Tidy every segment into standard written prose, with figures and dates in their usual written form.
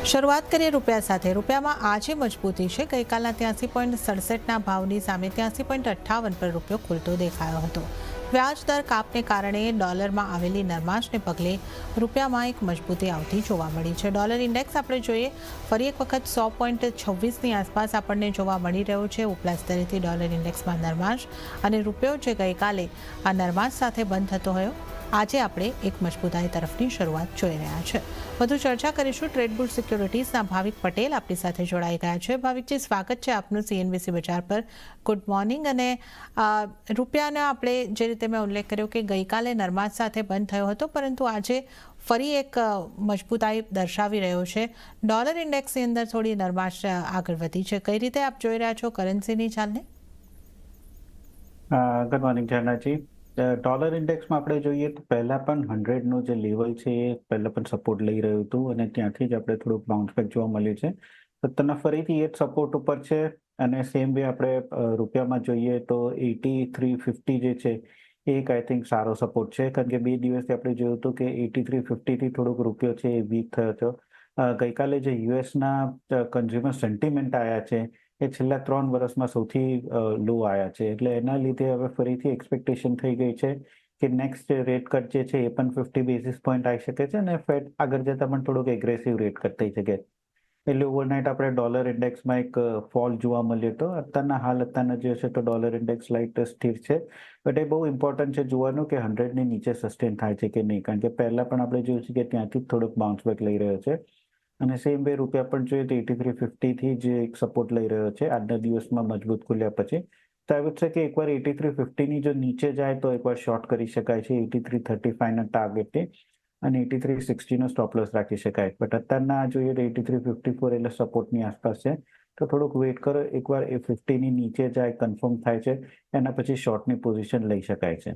શરૂઆત કરીએ રૂપિયા સાથે. રૂપિયામાં આજે મજબૂતી છે. ગઈકાલના 83.67ના ભાવની સામે 83.58 પર રૂપિયો ખુલતો દેખાયો હતો. વ્યાજ દર કાપને કારણે ડોલરમાં આવેલી નરમાશને પગલે રૂપિયામાં એક મજબૂતી આવતી જોવા મળી છે. ડોલર ઇન્ડેક્સ આપણે જોઈએ ફરી એક વખત 100.26ની આસપાસ આપણને જોવા મળી રહ્યો છે. ઉપલા સ્તરેથી ડોલર ઇન્ડેક્સમાં નરમાશ અને રૂપિયો જે ગઈકાલે આ નરમાશ સાથે બંધ થતો હોય આજે આપણે એક મજબૂતાઈ તરફની શરૂઆત જોઈ રહ્યા છે. વધુ ચર્ચા કરીશું. ટ્રેડબુલ સિક્યોરિટીઝના ભાવિક પટેલ આપણી સાથે જોડાઈ ગયા છે. ભાવિકજી, સ્વાગત છે આપનું CNBC બજાર પર. Good morning. અને રૂપિયાને આપણે જે રીતે મેં ઉલ્લેખ કર્યો કે ગઈકાલે નરમાશ સાથે બંધ થયો હતો, પરંતુ આજે ફરી એક મજબૂતાઈ દર્શાવી રહ્યો છે. ડોલર ઇન્ડેક્સની અંદર થોડી નરમાશ આગળ વધી છે. કઈ રીતે આપ જોઈ રહ્યા છો કરન્સીની ચાલને? ગુડ મોર્નિંગ જર્નાજી. ડોલર ઇન્ડેક્સમાં આપણે જોઈએ તો પહેલા પણ 100નું જે લેવલ છે એ પહેલા પણ સપોર્ટ લઈ રહ્યું હતું અને ત્યાંથી જ આપણે થોડુંક બાઉન્સ બેક જોવા મળ્યું છે. અત્યારના ફરીથી એ જ સપોર્ટ ઉપર છે અને સેમ વે આપણે રૂપિયામાં જોઈએ તો 83.50 જે છે એ એક આઈ થિંક સારો સપોર્ટ છે, કારણ કે 2 દિવસથી આપણે જોયું હતું કે 83.50થી થોડોક રૂપિયો છે એ વીક થયો હતો. ગઈકાલે જે યુએસના કન્ઝ્યુમર સેન્ટિમેન્ટ આવ્યા છે એ છેલ્લા 3 વર્ષમાં સૌથી લો આવ્યા છે. એટલે એના લીધે હવે ફરીથી એક્સપેક્ટેશન થઈ ગઈ છે કે નેક્સ્ટ રેટ કટ જે છે એ પણ 50 બેસિસ પોઈન્ટ આવી શકે છે અને ફેડ આગળ જતા પણ થોડુંક એગ્રેસિવ રેટ કટ થઈ શકે. એટલે ઓવરનાઇટ આપણે ડોલર ઇન્ડેક્સમાં એક ફોલ જોવા મળ્યો હતો. અત્યારના જે છે તો ડોલર ઇન્ડેક્સ લાઇટ સ્થિર છે, બટ એ બહુ ઇમ્પોર્ટન્ટ છે જોવાનું કે 100ની નીચે સસ્ટેન થાય છે કે નહીં, કારણ કે પહેલા પણ આપણે જોયું છે કે ત્યાંથી થોડુંક બાઉન્સ બેક લઈ રહ્યો છે. અને સેમ વે રૂપિયા પણ જોઈએ તો 83.50થી જે એક સપોર્ટ લઈ રહ્યો છે આજના દિવસમાં મજબૂત ખુલ્યા પછી. તો આવી છે કે એકવાર 83.50ની જો નીચે જાય તો એકવાર શોર્ટ કરી શકાય છે 83.35ના ટાર્ગેટથી અને 83.60નો સ્ટોપ લોસ રાખી શકાય. બટ અત્યારના જોઈએ તો 83.54 એટલે સપોર્ટની આસપાસ છે. તો થોડુંક વેઇટ કરો, એકવાર એ 50ની નીચે જાય કન્ફર્મ થાય છે એના પછી શોર્ટની પોઝિશન લઈ શકાય છે.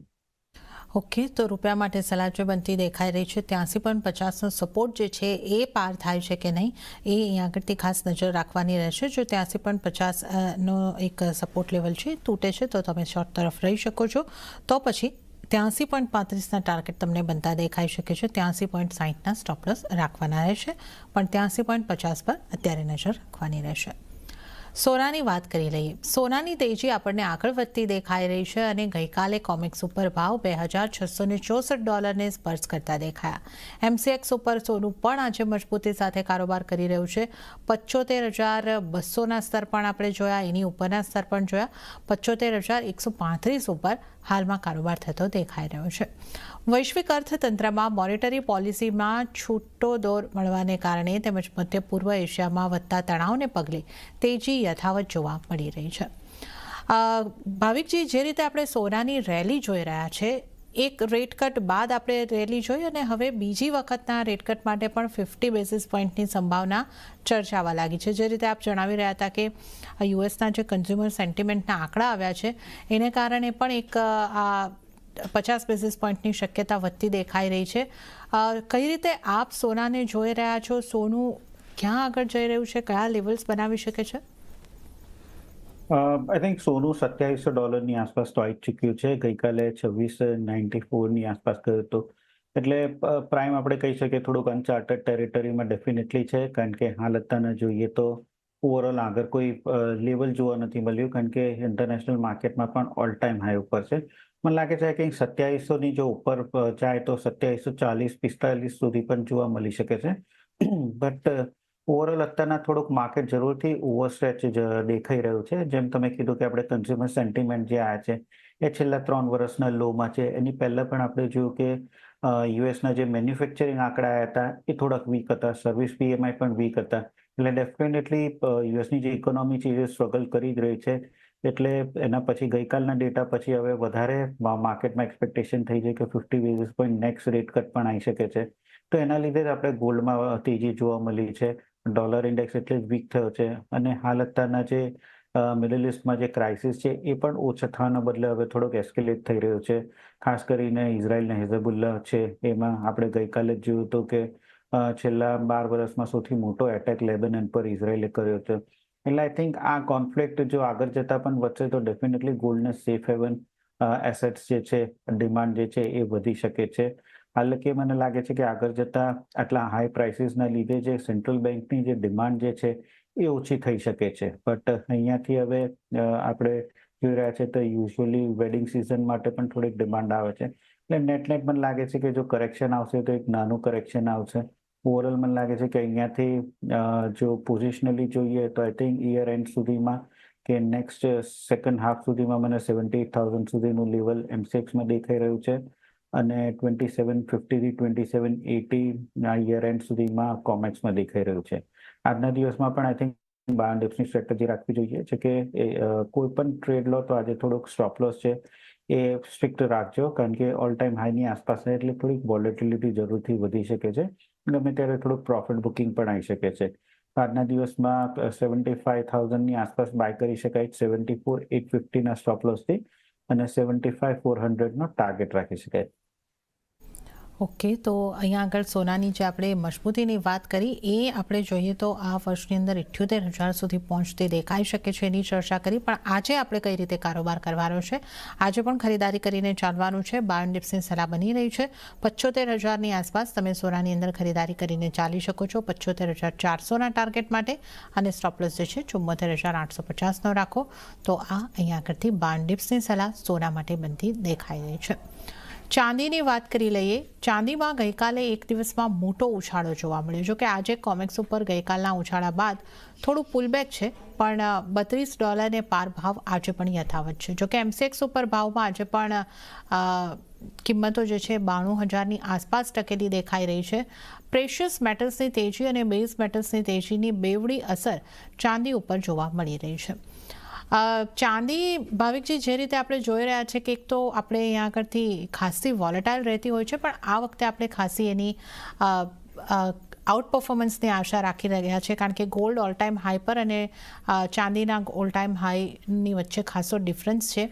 ઓકે, તો રૂપિયા માટે સલાહ જો બનતી દેખાઈ રહી છે. 83.50નો સપોર્ટ જે છે એ પાર થાય છે કે નહીં એ અહીંયા આગળથી ખાસ નજર રાખવાની રહેશે. જો 83.50નો એક સપોર્ટ લેવલ છે તૂટે છે તો તમે શોર્ટ તરફ રહી શકો છો. તો પછી 83.35ના ટાર્ગેટ તમને બનતા દેખાઈ શકે છે. 83.60ના સ્ટોપ લોસ રાખવાના રહેશે, પણ 83.50 પર અત્યારે નજર રાખવાની રહેશે. સોનાની વાત કરી લઈએ. સોનાની તેજી આપણને આગળ વધતી દેખાઈ રહી છે અને ગઈકાલે કોમેક્સ ઉપર ભાવ $2,664 સ્પર્શ કરતા દેખાયા. MCX ઉપર સોનું પણ આજે મજબૂતી સાથે કારોબાર કરી રહ્યું છે. 75,200ના સ્તર પણ આપણે જોયા, એની ઉપરના સ્તર પણ જોયા. 75,135 ઉપર હાલમાં કારોબાર થતો દેખાઈ રહ્યો છે. વૈશ્વિક અર્થતંત્રમાં મોનેટરી પોલિસીમાં છૂટો દોર મળવાને કારણે તેમજ મધ્ય પૂર્વ એશિયામાં વધતા તણાવને પગલે તેજી યથાવત જોવા મળી રહી છે. ભાવિકજી, જે રીતે આપણે સોનાની રેલી જોઈ રહ્યા છે, એક રેટ કટ બાદ આપણે રેલી જોઈ અને હવે બીજી વખતના રેટ કટ માટે પણ 50 બેસિસ પોઈન્ટની સંભાવના ચર્ચાવા લાગી છે. જે રીતે આપ જણાવી રહ્યા હતા કે યુએસના જે કન્ઝ્યુમર સેન્ટિમેન્ટના આંકડા આવ્યા છે એને કારણે પણ એક આ 50 બેસિસ પોઈન્ટની શક્યતા વધતી દેખાઈ રહી છે. કઈ રીતે આપ સોનાને જોઈ રહ્યા છો? સોનું ક્યાં આગળ જઈ રહ્યું છે? કયા લેવલ્સ બનાવી શકે છે? આઈ થિંક સોનું $2700ની આસપાસ તો આવી ચૂક્યું છે. ગઈકાલે 2694ની આસપાસ ગયું હતું. એટલે પ્રાઇમ આપણે કહી શકીએ થોડુંક અનચાર્ટેડ ટેરિટરીમાં ડેફિનેટલી છે, કારણ કે હાલ અત્યારના જોઈએ તો ઓવરઓલ આગળ કોઈ લેવલ જોવા નથી મળ્યું, કારણ કે ઇન્ટરનેશનલ માર્કેટમાં પણ ઓલ ટાઈમ હાઈ ઉપર છે. મને લાગે છે કે 2700ની જો ઉપર જાય તો 2740-45 સુધી પણ જોવા મળી શકે છે. બટ ઓવરઓલ અત્યારના થોડુંક માર્કેટ જરૂરથી ઓવરસ્ટ્રેચ દેખાઈ રહ્યું છે. જેમ તમે કીધું કે આપણે કન્ઝ્યુમર સેન્ટિમેન્ટ જે આવ્યા છે એ છેલ્લા 3 વર્ષના લોમાં છે. એની પહેલા પણ આપણે જોયું કે યુએસના જે મેન્યુફેક્ચરિંગ આંકડા આવ્યા હતા એ થોડાક વીક હતા, સર્વિસ PMI પણ વીક હતા. એટલે ડેફિનેટલી યુએસની જે ઇકોનોમી છે એ સ્ટ્રગલ કરી જ રહી છે. એટલે એના પછી ગઈકાલના ડેટા પછી હવે વધારે માર્કેટમાં એક્સપેક્ટેશન થઈ છે કે 50 basis point next rate cut પણ આવી શકે છે. તો એના લીધે જ આપણે ગોલ્ડમાં તેજી જોવા મળી છે. ડોલર ઇન્ડેક્સ એટલે જ વીક થયો છે અને હાલ અત્યારના જે મિડલ ઇસ્ટમાં જે ક્રાઇસિસ છે એ પણ ઓછા થવાના બદલે હવે થોડોક એસ્કેલેટ થઈ રહ્યો છે. ખાસ કરીને ઇઝરાયલ ને હિઝબુલ્લાહ છે એમાં આપણે ગઈકાલે જ જોયું હતું કે છેલ્લા 12 વર્ષમાં સૌથી મોટો એટેક લેબનન પર ઇઝરાયલે કર્યો છે. એટલે આઈ થિંક આ કોન્ફ્લિક્ટ જો આગળ જતા પણ વધશે તો ડેફિનેટલી ગોલ્ડને સેફ હેવન એસેટ્સ જે છે, ડિમાન્ડ જે છે એ વધી શકે છે. હાલ કે મને લાગે છે કે આગળ જતા આટલા હાઈ પ્રાઇસીસના લીધે જે સેન્ટ્રલ બેંકની જે ડિમાન્ડ જે છે એ ઓછી થઈ શકે છે. બટ અહીંયાથી હવે આપણે જોઈ રહ્યા છે તો યુઝ્યુઅલી વેડિંગ સિઝન માટે પણ થોડીક ડિમાન્ડ આવે છે. એટલે નેટ મને લાગે છે કે જો કરેક્શન આવશે તો એક નાનું કરેક્શન આવશે. ઓવરઓલ મને લાગે છે કે અહીંયાથી જો પોઝિશનલી જોઈએ તો આઈ થિંક યર એન્ડ સુધીમાં કે નેક્સ્ટ સેકન્ડ હાફ સુધીમાં મને 78,000 સુધીનું લેવલ એમસીએક્સમાં દેખાઈ રહ્યું છે અને 2750 થી 2780 યર એન્ડ સુધીમાં કોમેક્સમાં દેખાઈ રહ્યું છે. આજના દિવસમાં પણ આઈ થિંક બાય એન્ડ ડિપ્સની સ્ટ્રેટેજી રાખવી જોઈએ છે કે કોઈ પણ ટ્રેડ લો તો આજે થોડોક સ્ટોપ લોસ છે એ સ્ટ્રિક્ટ રાખજો, કારણ કે ઓલ ટાઈમ હાઈની આસપાસ છે એટલે થોડીક વોલેટિલિટી જરૂરથી વધી શકે છે. ગમે ત્યારે થોડુંક પ્રોફિટ બુકિંગ પણ આવી શકે છે. આજના દિવસમાં 75,000ની આસપાસ બાય કરી શકાય 74,850ના સ્ટોપ લોસથી અને 75,400નો ટાર્ગેટ રાખી શકાય. ઓકે, તો અહીંયા આગળ સોનાની જે આપણે મજબૂતીની વાત કરી એ આપણે જોઈએ તો આ વર્ષની અંદર 78,000 સુધી પહોંચતી દેખાઈ શકે છે એની ચર્ચા કરી. પણ આજે આપણે કઈ રીતે કારોબાર કરવાનો છે, આજે પણ ખરીદારી કરીને ચાલવાનું છે. બાય એન્ડ ડિપ્સની સલાહ બની રહી છે 75,000ની આસપાસ તમે સોનાની અંદર ખરીદારી કરીને ચાલી શકો છો 75,400ના ટાર્ગેટ માટે, અને સ્ટોપ લોસ જે છે 74,850નો રાખો. તો આ અહીંયા આગળથી બાય એન્ડ ડિપ્સની સલાહ સોના માટે બનતી દેખાઈ રહી છે. ચાંદીની વાત કરી લઈએ. ચાંદીમાં ગઈકાલે એક દિવસમાં મોટો ઉછાળો જોવા મળ્યો. જો કે આજે કોમેક્સ ઉપર ગઈકાલના ઉછાળા બાદ થોડું પુલબેક છે, પણ $32 પાર ભાવ આજે પણ યથાવત છે. જો કે એમસીએક્સ ઉપર ભાવમાં આજે પણ કિંમતો જે છે 92,000ની આસપાસ ટકેલી દેખાઈ રહી છે. પ્રેશિયસ મેટલ્સની તેજી અને બેઝ મેટલ્સની તેજીની બેવડી અસર ચાંદી ઉપર જોવા મળી રહી છે. ચાંદી ભાવિકજી જે રીતે આપણે જોઈ રહ્યા છે કે એક તો આપણે અહીંયા આગળથી ખાસી વોલેટાઇલ રહેતી હોય છે, પણ આ વખતે આપણે ખાસી એની આઉટ પરફોર્મન્સની આશા રાખી રહ્યા છે, કારણ કે ગોલ્ડ ઓલ ટાઈમ હાઈ પર અને ચાંદીના ઓલ ટાઈમ હાઈની વચ્ચે ખાસો ડિફરન્સ છે.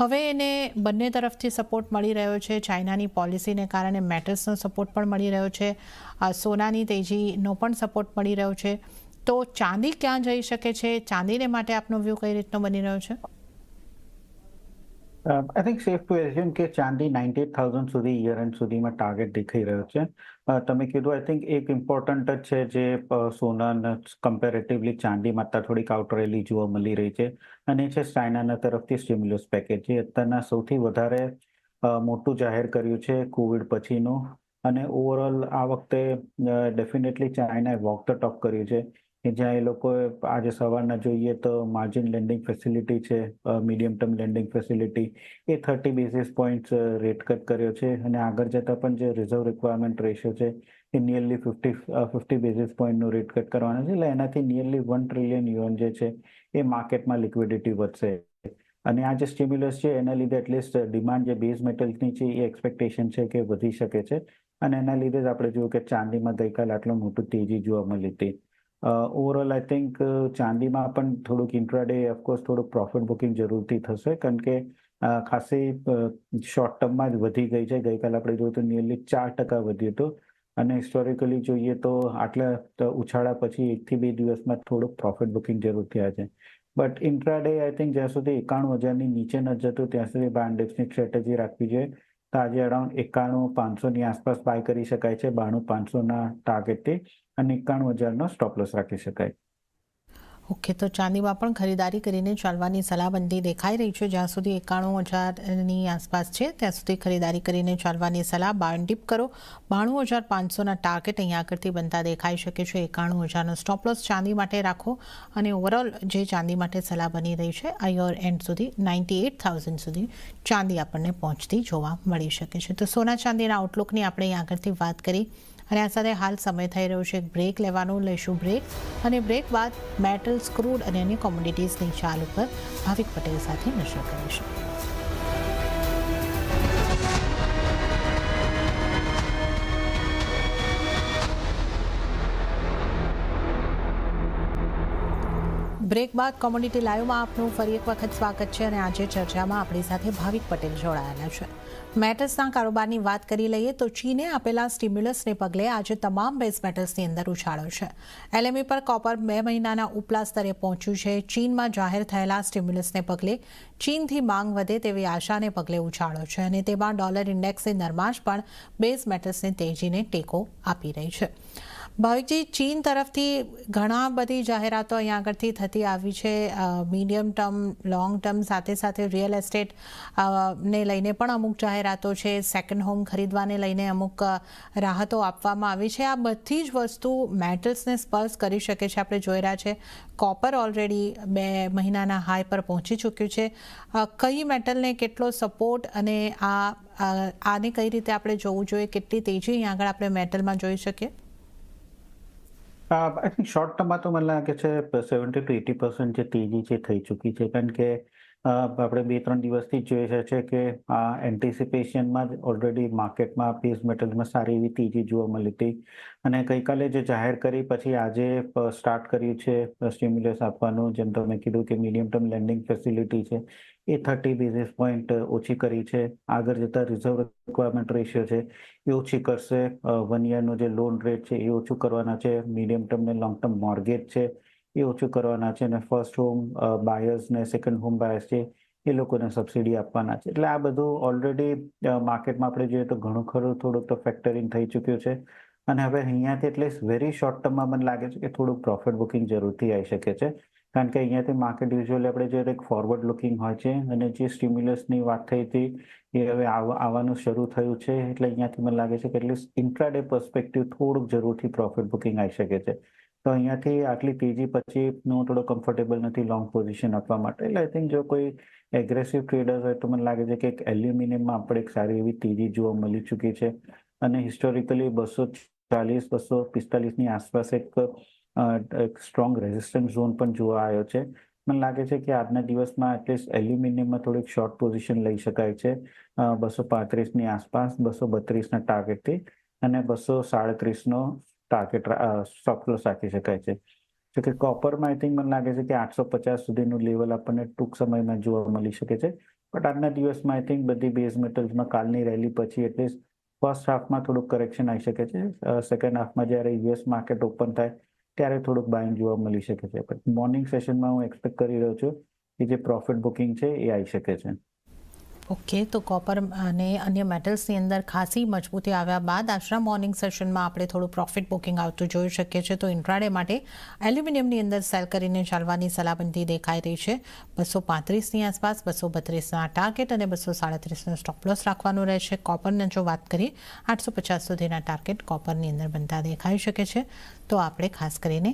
હવે એને બંને તરફથી સપોર્ટ મળી રહ્યો છે. ચાઇનાની પોલિસીને કારણે મેટલ્સનો સપોર્ટ પણ મળી રહ્યો છે, સોનાની તેજીનો પણ સપોર્ટ મળી રહ્યો છે. તો ચાંદી ક્યાં જઈ શકે છે, ચાંદીને માટે આપનો વ્યૂ કઈ રીતનો બની રહ્યો છે? I think safe to assume કે ચાંદી 98,000 સુધી યર એન્ડ સુધીમાં ટાર્ગેટ દેખાઈ રહ્યો છે. તમે કીધું આઈ થિંક એક ઇમ્પોર્ટન્ટ જ છે જે સોના કમ્પેરેટિવલી ચાંદીમાં થોડીક આઉટરેલી જોવા મળી રહી છે, અને છે ચાઇનાના તરફથી સ્ટિમ્યુલસ પેકેજ જે અત્યારના સૌથી વધારે મોટું જાહેર કર્યું છે કોવિડ પછીનું. અને ઓવરઓલ આ વખતે ડેફિનેટલી ચાઇનાએ વોક ધ ટોક કર્યું છે કે જ્યાં એ લોકોએ આજે સવારના જોઈએ તો માર્જિન લેન્ડિંગ ફેસિલિટી છે, મીડિયમ ટર્મ લેન્ડિંગ ફેસિલિટી એ 30 બેસિસ પોઈન્ટ્સ રેટ કટ કર્યો છે, અને આગળ જતાં પણ જે રિઝર્વ રિક્વાયરમેન્ટ રેશિયો છે એ નિયરલી 50 બેસિસ પોઈન્ટનું રેટ કટ કરવાનો છે. એટલે એનાથી નિયરલી $1 ટ્રિલિયન જે છે એ માર્કેટમાં લિક્વિડિટી વધશે. અને આ જે સ્ટિમ્યુલસ છે એના લીધે એટલીસ્ટ ડિમાન્ડ જે બેઝ મેટલ્સની છે એ એક્સપેક્ટેશન છે કે વધી શકે છે, અને એના લીધે જ આપણે જોયું કે ચાંદીમાં ગઈકાલે આટલું મોટું તેજી જોવા મળી હતી. ઓવરઓલ આઈ થિંક ચાંદીમાં પણ થોડુંક ઇન્ટ્રાડે ઓફકોર્સ થોડુંક પ્રોફિટ બુકિંગ જરૂરથી થશે, કારણ કે ખાસી શોર્ટ ટર્મમાં જ વધી ગઈ છે. ગઈકાલે આપણે જોયું તો નિયરલી 4% વધ્યું હતું, અને હિસ્ટોરિકલી જોઈએ તો આટલા ઉછાળા પછી 1 થી 2 દિવસમાં થોડુંક પ્રોફિટ બુકિંગ જરૂર થયા છે. બટ ઇન્ટ્રાડે આઈ થિંક જ્યાં સુધી 91,000ની નીચે ન જતું ત્યાં સુધી બાય એન્ડ ડિપ્સની સ્ટ્રેટેજી રાખવી જોઈએ. તો આજે અરાઉન્ડ 91,500ની આસપાસ બાય કરી શકાય છે 92,500ના ટાર્ગેટથી, અને 91,000નો સ્ટોપ લોસ રાખી શકાય. ઓકે, તો ચાંદીમાં પણ ખરીદારી કરીને ચાલવાની સલાહબંધી દેખાઈ રહી છે. જ્યાં સુધી 91,000ની આસપાસ છે ત્યાં સુધી ખરીદારી કરીને ચાલવાની સલાહ. બાય એન્ડ ડિપ કરો. 92,500ના ટાર્ગેટ અહીંયા આગળથી બનતા દેખાઈ શકે છે. 91,000નો સ્ટોપ લોસ ચાંદી માટે રાખો, અને ઓવરઓલ જે ચાંદી માટે સલાહ બની રહી છે આ યર એન્ડ સુધી 98,000 સુધી ચાંદી આપણને પહોંચતી જોવા મળી શકે છે. તો સોના ચાંદીના આઉટલુકની આપણે અહીંયા આગળથી વાત કરી, અને આ સાથે હાલ સમય થઈ રહ્યો છે બ્રેક લેવાનું. લઈશું બ્રેક, અને બ્રેક બાદ મેટલ્સ, ક્રૂડ અને અન્ય કોમોડિટીઝની ચાલ ઉપર ભાવિક પટેલ સાથે નજર કરીશું. બ્રેક બાદ કોમોડિટી લાઈવમાં આપનું ફરી એક વખત સ્વાગત છે અને આજે ચર્ચામાં આપણી સાથે ભાવિક પટેલ જોડાયેલા છે. મેટલ્સના કારોબારની વાત કરી લઈએ તો ચીને આપેલા સ્ટિમ્યુલસને પગલે આજે તમામ બેઝ મેટલ્સની અંદર ઉછાળો છે. LME પર કોપર 2 મહિનાના ઉપલા સ્તરે પહોંચ્યું છે. ચીનમાં જાહેર થયેલા સ્ટિમ્યુલસને પગલે ચીનથી માંગ વધે તેવી આશાને પગલે ઉછાળો છે અને તેમાં ડોલર ઇન્ડેક્સની નરમાશ પણ બેઝ મેટલ્સની તેજીને ટેકો આપી રહી છે. ભાવિકજી, ચીન તરફથી ઘણા બધી જાહેરાતો અહીંયા આગળથી થતી આવી છે. મીડિયમ ટર્મ, લોંગ ટર્મ, સાથે સાથે રિયલ એસ્ટેટ ને લઈને પણ અમુક જાહેરાતો છે. સેકન્ડ હોમ ખરીદવાને લઈને અમુક રાહતો આપવામાં આવી છે. આ બધી જ વસ્તુ મેટલ્સને સ્પર્શ કરી શકે છે. આપણે જોઈ રહ્યા છે કોપર ઓલરેડી 2 મહિનાના હાઈ પર પહોંચી ચૂક્યું છે. કઈ મેટલને કેટલો સપોર્ટ અને આને કઈ રીતે આપણે જોવું જોઈએ, કેટલી તેજી અહીંયા આગળ આપણે મેટલમાં જોઈ શકીએ? આઈ થિંક શોર્ટ ટર્મમાં તો મને લાગે છે 70 to 80% જે તેજી છે થઈ ચૂકી છે, કારણ કે આપણે 2-3 દિવસથી જ જોઈ રહ્યા છે કે આ એન્ટિસિપેશનમાં જ ઓલરેડી માર્કેટમાં બેઝ મેટલ્સમાં સારી એવી તેજી જોવા મળી હતી અને ગઈકાલે જે જાહેર કરી પછી આજે સ્ટાર્ટ કર્યું છે સ્ટિમ્યુલસ આપવાનું. જેમ તમે કીધું કે મીડિયમ ટર્મ લેન્ડિંગ ફેસિલિટી છે એ 30 બેઝિસ પોઈન્ટ ઓછી કરી છે. આગળ જતા રિઝર્વ રિક્વાયરમેન્ટ રેશિયો છે એ ઓછી કરશે. 1 યરનો જે લોન રેટ છે એ ઓછું કરવાના છે. મીડિયમ ટર્મ ને લોંગ ટર્મ મોર્ગેજ છે એ ઓછું કરવાના છે અને ફર્સ્ટ હોમ બાયર્સ ને સેકન્ડ હોમ બાયર્સ છે એ લોકોને સબસિડી આપવાના છે. એટલે આ બધું ઓલરેડી માર્કેટમાં આપણે જોઈએ તો ઘણું ખરું થોડુંક તો ફેક્ટરિંગ થઈ ચૂક્યું છે અને હવે અહીંયાથી એટલીસ્ટ વેરી શોર્ટ ટર્મમાં મને લાગે છે કે થોડુંક પ્રોફિટ બુકિંગ જરૂરથી આવી શકે છે, કારણ કે અહીંયાથી માર્કેટ યુઝ્યુઅલી આપણે જોઈએ એક ફોરવર્ડ લુકિંગ હોય છે અને જે સ્ટિમ્યુલસની વાત થઈ હતી એ હવે આવવાનું શરૂ થયું છે. એટલે અહીંયાથી મને લાગે છે કે એટલીસ્ટ ઇન્ટ્રાડે પર્સપેક્ટિવ થોડુંક જરૂરથી પ્રોફિટ બુકિંગ આવી શકે છે. તો અહીંયાથી આટલી તેજી પછી હું થોડો કમ્ફર્ટેબલ નથી લોંગ પોઝિશન આપવા માટે. એટલે આઈ થિંક જો કોઈ એગ્રેસિવ ટ્રેડર્સ હોય તો મને લાગે છે કે એક એલ્યુમિનિયમમાં આપણે એક સારી એવી તેજી જોવા મળી ચૂકી છે અને હિસ્ટોરિકલી 240-245 ની આસપાસ એક સ્ટ્રોંગ રેઝિસ્ટન્સ ઝોન પણ જોવા આવ્યો છે. મને લાગે છે કે આજના દિવસમાં એટલીસ્ટ એલ્યુમિનિયમમાં થોડીક શોર્ટ પોઝિશન લઈ શકાય છે 235 ની આસપાસ, 232 ના ટાર્ગેટથી અને 237 નો ટાર્ગેટ સ્ટોપ લોસ રાખી શકાય છે. જો કે કોપરમાં આઈ થિંક મને લાગે છે કે 850 સુધીનું લેવલ આપણને ટૂંક સમયમાં જોવા મળી શકે છે. બટ આજના દિવસમાં આઈ થિંક બધી બેઝ મેટલ્સમાં કાલની રેલી પછી એટલીસ્ટ ફર્સ્ટ હાફમાં થોડુંક કરેક્શન આવી શકે છે. સેકન્ડ હાફમાં જ્યારે યુએસ માર્કેટ ઓપન થાય ત્યારે થોડુંક બાઇંગ જોવા મળી શકે છે. બટ મોર્નિંગ સેશનમાં હું એક્સપેક્ટ કરી રહ્યો છું કે જે પ્રોફિટ બુકિંગ છે એ આવી શકે છે. ઓકે, તો કોપર અને અન્ય મેટલ્સની અંદર ખાસી મજબૂતી આવ્યા બાદ આજના મોર્નિંગ સેશનમાં આપણે થોડું પ્રોફિટ બુકિંગ આવતું જોઈ શકીએ છીએ. તો ઇન્ટ્રાડે માટે એલ્યુમિનિયમની અંદર સેલ કરીને ચાલવાની સલાહબંધી દેખાઈ રહી છે. 235ની આસપાસ, 232ના ટાર્ગેટ અને 237નો સ્ટોપ લોસ રાખવાનું રહેશે. કોપરની જો વાત કરીએ 850 સુધીના ટાર્ગેટ કોપરની અંદર બનતા દેખાઈ શકે છે. તો આપણે ખાસ કરીને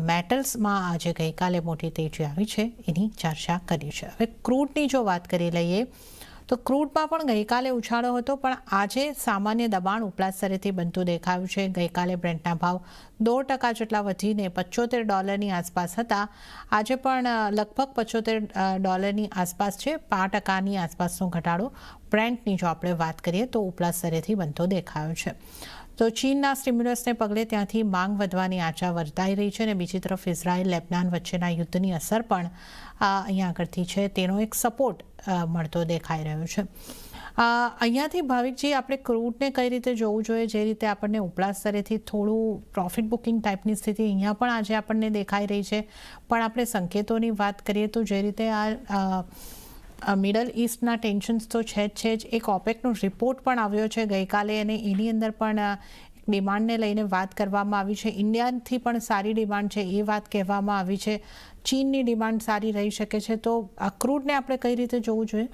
મેટલ્સમાં આજે ગઈકાલે મોટી તેજી આવી છે એની ચર્ચા કરી છે. હવે ક્રૂડની જો વાત કરી લઈએ તો ક્રૂડમાં પણ ગઈકાલે ઉછાળો હતો, પણ આજે સામાન્ય દબાણ ઉપલા સ્તરેથી બનતું દેખાયું છે. ગઈકાલે બ્રેન્ટના ભાવ 2% જેટલા વધીને $75 આસપાસ હતા. આજે પણ લગભગ $75 આસપાસ છે. 5%ની આસપાસનો ઘટાડો બ્રેન્ટની જો આપણે વાત કરીએ તો ઉપલા સ્તરેથી બનતો દેખાયો છે. તો ચીનના સ્ટિમ્યુલસને પગલે ત્યાંથી માંગ વધવાની આશા વર્તાઈ રહી છે અને બીજી તરફ ઇઝરાયલ લેબનાન વચ્ચેના યુદ્ધની અસર પણ અહીંયા આગળથી છે, તેનો એક સપોર્ટ મળતો દેખાઈ રહ્યો છે. અહીંયાથી ભાવિકજી આપણે ક્રૂડને કઈ રીતે જોવું જોઈએ? જે રીતે આપણને ઉપલા સ્તરેથી થોડું પ્રોફિટ બુકિંગ ટાઈપની સ્થિતિ અહીંયા પણ આજે આપણને દેખાઈ રહી છે, પણ આપણે સંકેતોની વાત કરીએ તો જે રીતે મિડલ ઇસ્ટના ટેન્શન્સ તો છે જ. એક ઓપેકનો રિપોર્ટ પણ આવ્યો છે ગઈકાલે અને એની અંદર પણ ડિમાન્ડને લઈને વાત કરવામાં આવી છે. ઇન્ડિયાથી પણ સારી ડિમાન્ડ છે એ વાત કહેવામાં આવી છે. ચીનની ડિમાન્ડ સારી રહી શકે છે. તો આ ક્રૂડને આપણે કઈ રીતે જોવું જોઈએ?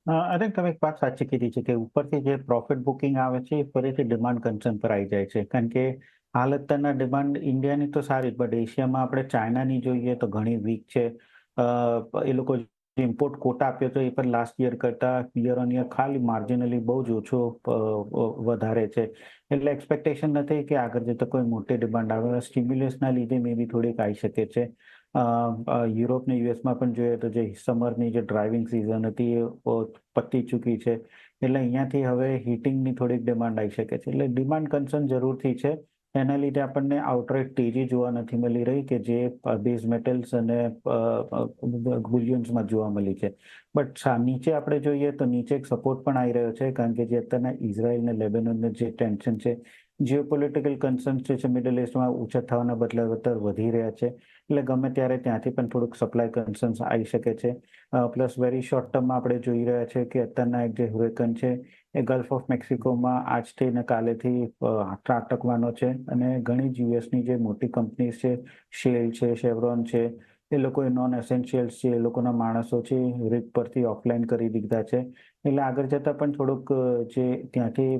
આઈ થિંક તમે એક વાત સાચી કીધી છે કે ઉપરથી જે પ્રોફિટ બુકિંગ આવે છે એ ફરીથી ડિમાન્ડ કન્સર્ન પર આવી જાય છે, કારણ કે હાલ અત્યારના ડિમાન્ડ ઇન્ડિયાની તો સારી, બટ એશિયામાં આપણે ચાઇનાની જોઈએ તો ઘણી વીક છે. એ લોકો ઇમ્પોર્ટ કોટા આપ્યો તો એ પણ લાસ્ટ યર કરતા યર ઓન યર ખાલી માર્જિનલી બહુ જ ઓછો વધારે છે. એટલે એક્સપેક્ટેશન નથી કે આગળ જતા કોઈ મોટી ડિમાન્ડ આવે. સ્ટિમ્યુલસના લીધે મે બી થોડીક આવી શકે છે. યુરોપ ને યુએસમાં પણ જોઈએ તો જે સમરની જે ડ્રાઇવિંગ સિઝન હતી એ પતી ચૂકી છે. એટલે અહીંયાથી હવે હીટિંગની થોડીક ડિમાન્ડ આવી શકે છે. એટલે ડિમાન્ડ કન્સર્ન જરૂરથી છે એના લીધે આપણને આઉટરાઇટ તેજી જોવા નથી મળી રહી કે જે બેઝ મેટલ્સ અને બુલિયન્સમાં જોવા મળી છે. બટ નીચે આપણે જોઈએ તો નીચે એક સપોર્ટ પણ આવી રહ્યો છે, કારણ કે જે અત્યારના ઇઝરાયલ અને લેબેનોનનું જે ટેન્શન છે, જીઓપોલિટિકલ કન્સર્ન્સ છે મિડલ ઇસ્ટમાં ઓછા થવાના બદલે વધી રહ્યા છે. એટલે ગમે ત્યારે ત્યાંથી પણ થોડુંક સપ્લાય કન્સર્ન્સ આવી શકે છે. પ્લસ વેરી શોર્ટ ટર્મમાં આપણે જોઈ રહ્યા છે કે અત્યારના એક જે હુરેકન છે એ ગલ્ફ ઓફ મેક્સિકોમાં આજથી ને કાલેથી ત્રાટકવાનો છે, અને ઘણી જ યુએસની જે મોટી કંપનીઝ છે, શેલ છે, શેવરોન છે, એ લોકોએ નોન એસેન્શિયલ્સ છે, એ લોકોના માણસો છે રીગ પરથી ઓફલાઈન કરી દીધા છે. એટલે આગળ જતાં પણ થોડુંક જે ત્યાંથી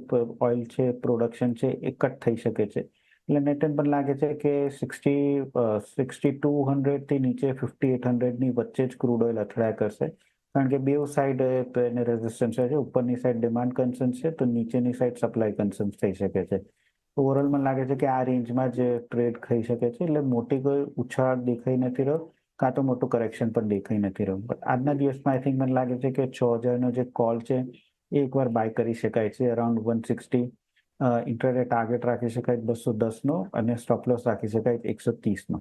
ઓઇલ છે પ્રોડક્શન છે એ કટ થઈ શકે છે. એટલે નેટન પણ લાગે છે કે 6200 થી નીચે 5800 ની વચ્ચે જ ક્રૂડ ઓઇલ અથડાયા કરશે, કારણ કે બેઉ સાઈડ એને રેઝિસ્ટન્સ છે. ઉપરની સાઈડ ડિમાન્ડ કન્સર્ન્સ છે તો નીચેની સાઈડ સપ્લાય કન્સર્ન્સ થઈ શકે છે. ઓવરઓલ મને લાગે છે કે આ રેન્જમાં જ ટ્રેડ થઈ શકે છે. એટલે મોટી કોઈ ઉછાળ દેખાઈ નથી રહ્યો, કાં તો મોટું કરેક્શન પણ દેખાઈ નથી રહ્યું. બટ આજના દિવસમાં આઈ થિંક મને લાગે છે કે 6000 નો જે કોલ છે એ એકવાર બાય કરી શકાય છે અરાઉન્ડ 160. ઇન્ટ્રાડે ટાર્ગેટ રાખી શકાય 210 નો, અને સ્ટોપ લોસ રાખી શકાય 130 નો.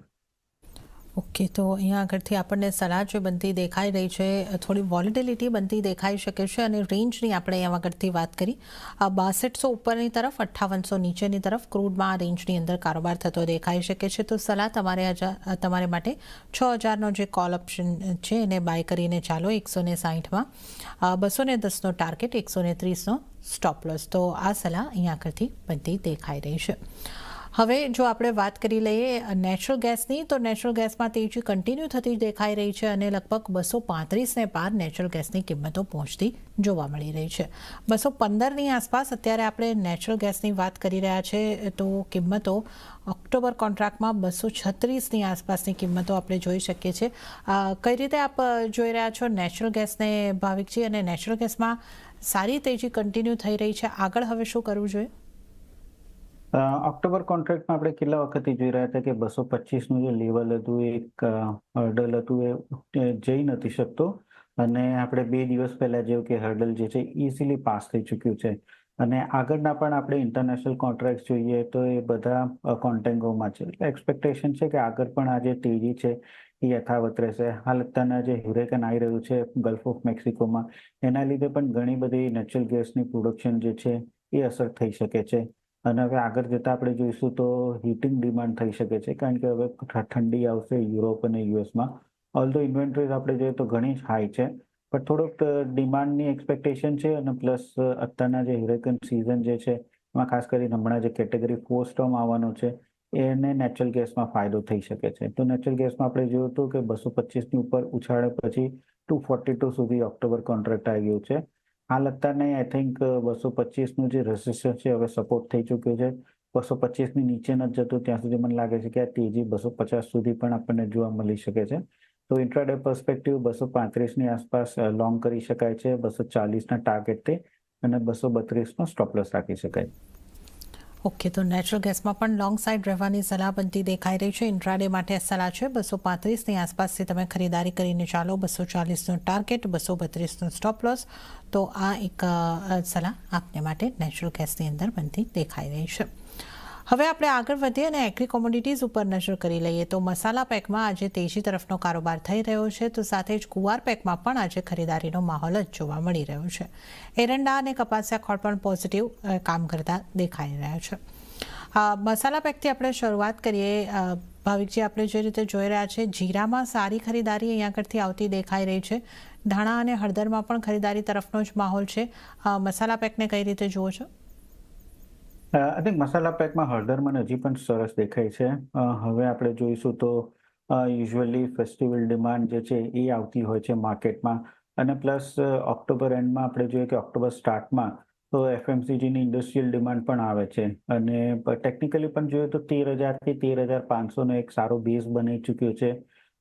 ઓકે, તો અહીંયા આગળથી આપણને સલાહ જે બનતી દેખાઈ રહી છે, થોડી વોલેટિલિટી બનતી દેખાઈ શકે છે, અને રેન્જની આપણે અહીંયા આગળથી વાત કરી 6200 ઉપરની તરફ, 5800 નીચેની તરફ ક્રૂડમાં આ રેન્જની અંદર કારોબાર થતો દેખાઈ શકે છે. તો સલાહ તમારે માટે 6000નો જે કોલ ઓપ્શન છે એને બાય કરીને ચાલો 160માં, 210નો ટાર્ગેટ, 130નો સ્ટોપ લોસ. તો આ સલાહ અહીંયા આગળથી બનતી દેખાઈ રહી છે. હવે જો આપણે વાત કરી લઈએ નેચરલ ગેસની, તો નેચરલ ગેસમાં તેજી કન્ટિન્યુ થતી દેખાઈ રહી છે, અને લગભગ 235ને પાર નેચરલ ગેસની કિંમતો પહોંચતી જોવા મળી રહી છે. 215ની આસપાસ અત્યારે આપણે નેચરલ ગેસની વાત કરી રહ્યા છે, તો કિંમતો ઓક્ટોબર કોન્ટ્રાક્ટમાં 236ની આસપાસની કિંમતો આપણે જોઈ શકીએ છીએ. કઈ રીતે આપ જોઈ રહ્યા છો નેચરલ ગેસને, ભાવિકજી? અને નેચરલ ગેસમાં સારી તેજી કન્ટિન્યુ થઈ રહી છે, આગળ હવે શું કરવું જોઈએ? ઓક્ટોબર કોન્ટ્રાક્ટમાં આપણે કેટલા વખતથી જોઈ રહ્યા હતા કે 225નું જે લેવલ હતું, એક હર્ડલ હતું, એ જઈ નથી શકતો. અને આપણે 2 દિવસ પહેલા જેવું કે હર્ડલ જે છે ઇઝીલી પાસ થઈ ચૂક્યું છે. અને આગળના પણ આપણે ઇન્ટરનેશનલ કોન્ટ્રાક્ટ જોઈએ તો એ બધા કોન્ટેંગોમાં છે. એટલે એક્સપેક્ટેશન છે કે આગળ પણ આ જે તેજી છે એ યથાવત રહેશે. હાલ અત્યારના જે હ્યુરેકન આવી રહ્યું છે ગલ્ફ ઓફ મેક્સિકોમાં, એના લીધે પણ ઘણી બધી નેચરલ ગેસની પ્રોડક્શન જે છે એ અસર થઈ શકે છે. અને હવે આગળ જતાં આપણે જોઈશું તો હીટિંગ ડિમાન્ડ થઈ શકે છે, કારણ કે હવે ઠંડી આવશે યુરોપ અને યુએસમાં. ઓલ્ધો ઇન્વેન્ટરીઝ આપણે જોઈએ તો ઘણી જ હાઈ છે, પણ થોડુંક ડિમાન્ડની એક્સપેક્ટેશન છે. અને પ્લસ અત્યારના જે હ્યુરેકન સિઝન જે છે એમાં ખાસ કરીને હમણાં જે કેટેગરી 4 સ્ટોર્મ આવવાનો છે એને નેચરલ ગેસમાં ફાયદો થઈ શકે છે. તો નેચરલ ગેસમાં આપણે જોયું હતું કે 225ની ઉપર ઉછાળે પછી 242 સુધી ઓક્ટોબર કોન્ટ્રાક્ટ આવી ગયું છે. હાલ અત્યારે આઈ થિંક 225નું જે રેઝિસ્ટન્સ છે હવે સપોર્ટ થઈ ચૂક્યું છે. 225ની નીચે નથી જતું ત્યાં સુધી મને લાગે છે કે આ તેજી 250 સુધી પણ આપણને જોવા મળી શકે છે. તો ઇન્ટ્રાડે પર્સપેક્ટિવ 235ની આસપાસ લોંગ કરી શકાય છે 240ના ટાર્ગેટથી, અને 232નો સ્ટોપ લોસ રાખી શકાય. ઓકે, તો નેચરલ ગેસમાં પણ લોંગ સાઇડ રહેવાની સલાહ બનતી દેખાઈ રહી છે. ઇન્ટ્રાડે માટે સલાહ છે 235ની આસપાસથી તમે ખરીદારી કરીને ચાલો, 240નો ટાર્ગેટ, 232નો સ્ટોપ લોસ. તો આ એક સલાહ આપને માટે નેચરલ ગેસની અંદર બનતી દેખાઈ રહી છે. હવે આપણે આગળ વધીએ અને એગ્રી કોમોડિટીઝ ઉપર નજર કરી લઈએ. તો મસાલા પેકમાં આજે તેજી તરફનો કારોબાર થઈ રહ્યો છે, તો સાથે જ કુવાર પેકમાં પણ આજે ખરીદારીનો માહોલ જ જોવા મળી રહ્યો છે. એરંડા અને કપાસિયા ખોળ પણ પોઝિટિવ કામ કરતા દેખાઈ રહ્યા છે. મસાલા પેકથી આપણે શરૂઆત કરીએ. ભાવિકજી, આપણે જે રીતે જોઈ રહ્યા છે, જીરામાં સારી ખરીદારી અહીંયા આગળથી આવતી દેખાઈ રહી છે. ધાણા અને હળદરમાં પણ ખરીદારી તરફનો જ માહોલ છે. મસાલા પેકને કઈ રીતે જુઓ છો? આઈ થિંક મસાલા પેકમાં હળદર મને હજી પણ સરસ દેખાય છે. હવે આપણે જોઈશું તો યુઝ્યુઅલી ફેસ્ટિવલ ડિમાન્ડ જે છે એ આવતી હોય છે માર્કેટમાં. અને પ્લસ ઓક્ટોબર એન્ડમાં આપણે જોઈએ કે ઓક્ટોબર સ્ટાર્ટમાં તો એફએમસીજીની ઇન્ડસ્ટ્રીયલ ડિમાન્ડ પણ આવે છે. અને ટેકનિકલી પણ જોઈએ તો 13,000થી 13,500નો એક સારો બેઝ બની ચૂક્યો છે.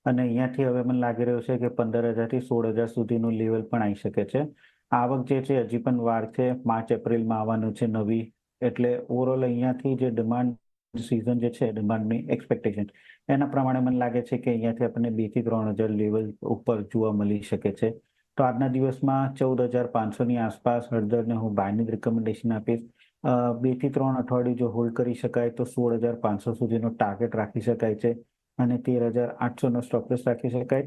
અને અહીંયાથી હવે મને લાગી રહ્યું છે કે 15,000થી 16,000 સુધીનું લેવલ પણ આવી શકે છે. આવક જે છે હજી પણ વાર છે, માર્ચ એપ્રિલમાં આવવાનું છે નવી. એટલે ઓવરઓલ અહીંયાથી જે ડિમાન્ડ સિઝન જે છે, ડિમાન્ડની એક્સપેક્ટેશન એના પ્રમાણે મને લાગે છે કે અહીંયાથી આપણને 2,000થી 3,000 લેવલ ઉપર જોવા મળી શકે છે. તો આજના દિવસમાં 14,500ની આસપાસ હળદરને હું બાયની જ રિકમેન્ડેશન આપીશ. 2 થી 3 અઠવાડિયું જો હોલ્ડ કરી શકાય તો 16,500 સુધીનો ટાર્ગેટ રાખી શકાય છે અને 13,800નો સ્ટોપ લોસ રાખી શકાય.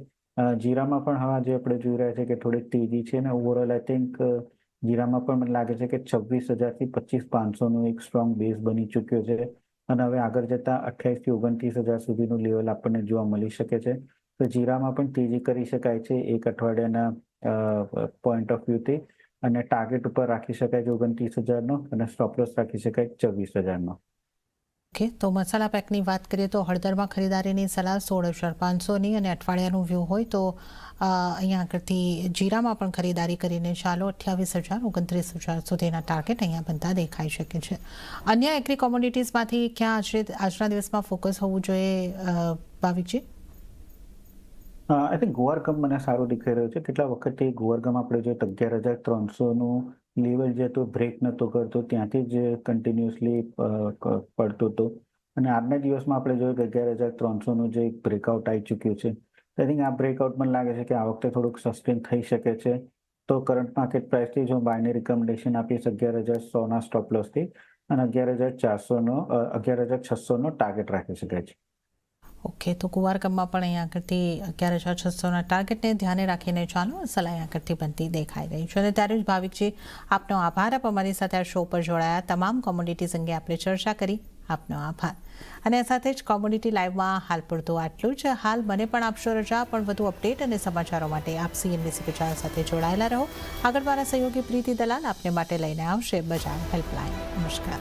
જીરામાં પણ હવે આજે આપણે જોઈ રહ્યા છે કે થોડીક તેજી છે અને ઓવરઓલ આઈ થિંક જીરામાં પણ મને લાગે છે કે 26,000 થી 25,500નો એક સ્ટ્રોંગ બેઝ બની ચૂક્યો છે અને હવે આગળ જતા 28,000 થી 29,000 સુધીનું લેવલ આપણને જોવા મળી શકે છે. તો જીરામાં પણ તેજી કરી શકાય છે એક અઠવાડિયાના પોઈન્ટ ઓફ વ્યૂથી અને ટાર્ગેટ ઉપર રાખી શકાય છે 29,000નો અને સ્ટોપ લોસ રાખી શકાય 24,000નો. ઓકે, તો મસાલા પેકની વાત કરીએ તો હળદરમાં ખરીદારીની સલાહ 16,500ની અને અઠવાડિયાનું વ્યૂ હોય તો અહીંયા આગળથી જીરામાં પણ ખરીદારી કરીને ચાલો 28,000 29,000 સુધીના ટાર્ગેટ અહીંયા બનતા દેખાઈ શકે છે. અન્ય એગ્રી કોમોડિટીઝમાંથી ક્યાં આજના દિવસમાં ફોકસ હોવું જોઈએ ભાવિકજી? આઈ થિંક ગુવારગમ મને સારું દેખાઈ રહ્યું છે. કેટલા વખતે ગુવારગમ આપણે જોઈએ તો 11,300નું લેવલ જે હતું બ્રેક નહોતો કરતો, ત્યાંથી જ કન્ટિન્યુઅસલી પડતો હતો અને આજના દિવસમાં આપણે જોયું કે 11,300નું જે એક બ્રેકઆઉટ આવી ચૂક્યું છે. આઈ થિંક આ બ્રેકઆઉટ મને લાગે છે કે આ વખતે થોડુંક સસ્ટેન થઈ શકે છે. તો કરંટ માર્કેટ પ્રાઇસથી જો બાયની રિકમેન્ડેશન આપીશ 11,100ના સ્ટોપ લોસથી અને 11,600નો ટાર્ગેટ રાખી શકાય છે. ઓકે, તો કુવારકમમાં પણ અહીંયા આગળથી 11,600ના ટાર્ગેટને ધ્યાને રાખીને ચાલો સલાહ અહીંયા આગળથી બનતી દેખાઈ રહી છે. અને ત્યારે જ ભાવિકજી, આપનો આભાર. આપ અમારી સાથે આ શો પર જોડાયા. તમામ કોમોડિટીઝ અંગે આપણે ચર્ચા કરી. આપનો આભાર. અને આ સાથે જ કોમોડિટી લાઈવમાં હાલ પૂરતું આટલું જ. હાલ મને પણ આપશો રજા, પણ વધુ અપડેટ અને સમાચારો માટે આપ CNBC ગુજરાત સાથે જોડાયેલા રહો. આગળ મારા સહયોગી પ્રીતિ દલાલ આપને માટે લઈને આવશે બજાર હેલ્પલાઇન. નમસ્કાર.